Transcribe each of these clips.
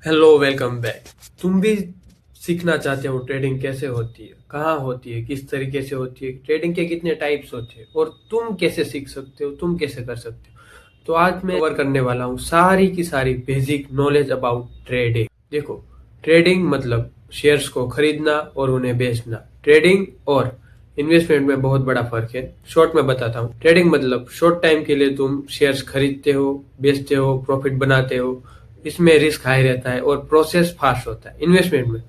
Hello, welcome back. तुम भी सीखना चाहते हो ट्रेडिंग कैसे होती है, कहाँ होती है, किस तरीके से होती है, ट्रेडिंग के कितने टाइप्स होते हैं और तुम कैसे सीख सकते हो, तुम कैसे कर सकते हो। तो आज मैं कवर करने वाला हूँ सारी की सारी बेसिक नॉलेज अबाउट ट्रेडिंग। देखो, ट्रेडिंग मतलब शेयर्स को खरीदना और उन्हें बेचना। ट्रेडिंग और इन्वेस्टमेंट में बहुत बड़ा फर्क है। शॉर्ट में बताता हूँ। ट्रेडिंग मतलब शॉर्ट टाइम के लिए तुम शेयर्स खरीदते हो, बेचते हो, प्रॉफिट बनाते हो। इसमें रिस्क हाई रहता है और प्रोसेस फास्ट होता है। इन्वेस्टमेंट में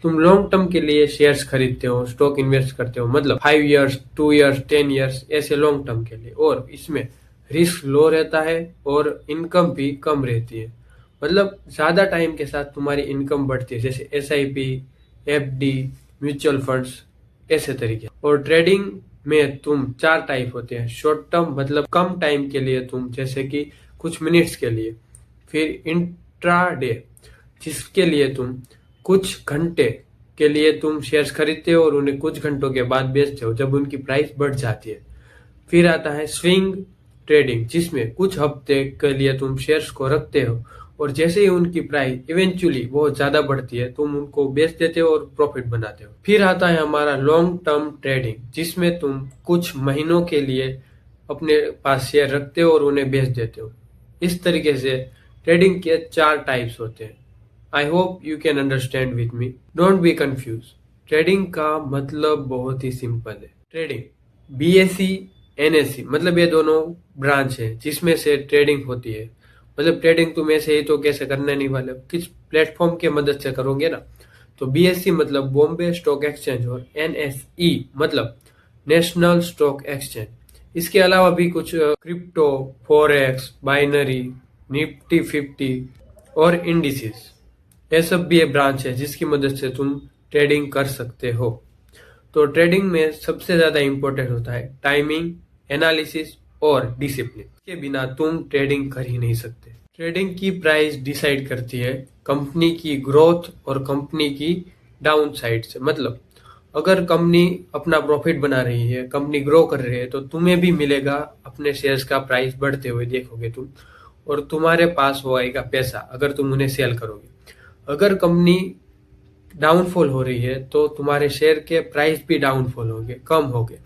तुम लॉन्ग टर्म के लिए शेयर्स खरीदते हो, स्टॉक इन्वेस्ट करते हो, मतलब 5 इयर्स, 2 इयर्स, 10 इयर्स, ऐसे लॉन्ग टर्म के लिए। और इसमें रिस्क लो रहता है और इनकम भी कम रहती है। मतलब ज्यादा टाइम के साथ तुम्हारी इनकम बढ़ती है, जैसे SIP, FD, म्यूचुअल फंड्स, ऐसे तरीके। और ट्रेडिंग में तुम चार टाइप होते हैं। शॉर्ट टर्म मतलब कम टाइम के लिए तुम, जैसे कि कुछ मिनट्स के लिए। फिर इंट्राडे, जिसके लिए तुम कुछ घंटे के लिए तुम शेयर्स खरीदते हो और उन्हें कुछ घंटों के बाद बेचते हो जब उनकी प्राइस बढ़ जाती है। फिर आता है स्विंग ट्रेडिंग, जिसमें कुछ हफ्ते के लिए तुम शेयर्स को रखते हो और जैसे ही उनकी प्राइस इवेंचुअली बहुत ज्यादा बढ़ती है तुम उनको बेच देते हो और प्रॉफिट बनाते हो। फिर आता है हमारा लॉन्ग टर्म ट्रेडिंग, जिसमें तुम कुछ महीनों के लिए अपने पास शेयर रखते हो और उन्हें बेच देते हो। इस तरीके से ट्रेडिंग के चार टाइप्स होते हैं। I hope you can understand with me. Don't be confuse. Trading का मतलब बहुत ही सिंपल है। ट्रेडिंग BSE, NSE, मतलब ये दोनों ब्रांच है जिसमें से ट्रेडिंग होती है। मतलब ट्रेडिंग तुम ऐसे ही तो कैसे करने नहीं वाले हो, किस प्लेटफॉर्म की मदद से करोगे ना। तो BSE मतलब बॉम्बे स्टॉक एक्सचेंज और NSE मतलब नेशनल स्टॉक एक्सचेंज। इसके अलावा भी कुछ क्रिप्टो, फॉरेक्स, बाइनरी, निफ्टी 50 और इंडिसेस, ये सब भी एक ब्रांच है जिसकी मदद से तुम ट्रेडिंग कर सकते हो। तो ट्रेडिंग में सबसे ज्यादा इंपॉर्टेंट होता है टाइमिंग, एनालिसिस और डिसिप्लिन। इसके बिना तुम ट्रेडिंग कर ही नहीं सकते। ट्रेडिंग की प्राइस डिसाइड करती है कंपनी की ग्रोथ और कंपनी की डाउन साइड से। मतलब अगर कंपनी अपना प्रॉफिट बना रही है, कंपनी ग्रो कर रही है, तो तुम्हें भी मिलेगा अपने शेयर्स का प्राइस बढ़ते हुए देखोगे तुम, और तुम्हारे पास वो आएगा पैसा अगर तुम उन्हें सेल करोगे। अगर कंपनी डाउनफॉल हो रही है तो तुम्हारे शेयर के प्राइस भी डाउनफॉल होंगे, कम होंगे,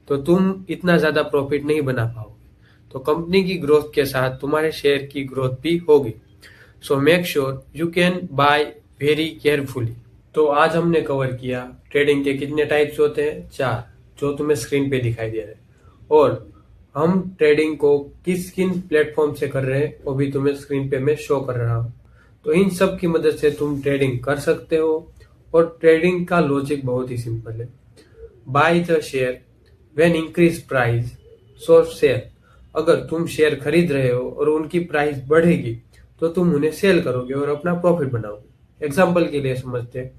तो तुम इतना ज्यादा प्रॉफिट नहीं बना पाओगे। तो कंपनी की ग्रोथ के साथ तुम्हारे शेयर की ग्रोथ भी होगी। So make sure you can buy very carefully. तो आज हमने कवर किया ट्रेडिंग के कितने टाइप्स होते हैं, चार, जो तुम्हें स्क्रीन पे दिखाई दे रहे हैं। और हम ट्रेडिंग को किस किन प्लेटफॉर्म से कर रहे हैं वो भी तुम्हें स्क्रीन पे मैं शो कर रहा हूँ। तो इन सब की मदद से तुम ट्रेडिंग कर सकते हो। और ट्रेडिंग का लॉजिक बहुत ही सिंपल है। Buy the share when increase price, so sell. अगर तुम शेयर खरीद रहे हो और उनकी प्राइस बढ़ेगी तो तुम उन्हें सेल करोगे और अपना प्रॉफिट बनाओगे। एग्जाम्पल के लिए समझते हैं,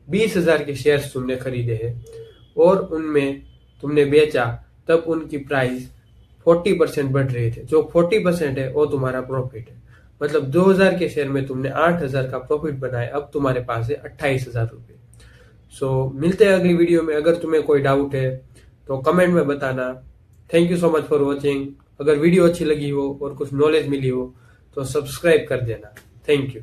20,000 के शेयर्स तुमने खरीदे हैं और उनमें तुमने बेचा, तब उनकी प्राइस 40% बढ़ रही थी। जो 40% है वो तुम्हारा प्रॉफिट है। मतलब 2,000 के शेयर में तुमने 8,000 का प्रॉफिट बनाया, अब तुम्हारे पास है 28,000 रुपये। सो मिलते हैं अगली वीडियो में। अगर तुम्हें कोई डाउट है तो कमेंट में बताना। Thank you so much for watching. अगर वीडियो अच्छी लगी हो और कुछ नॉलेज मिली हो तो सब्सक्राइब कर देना। Thank you.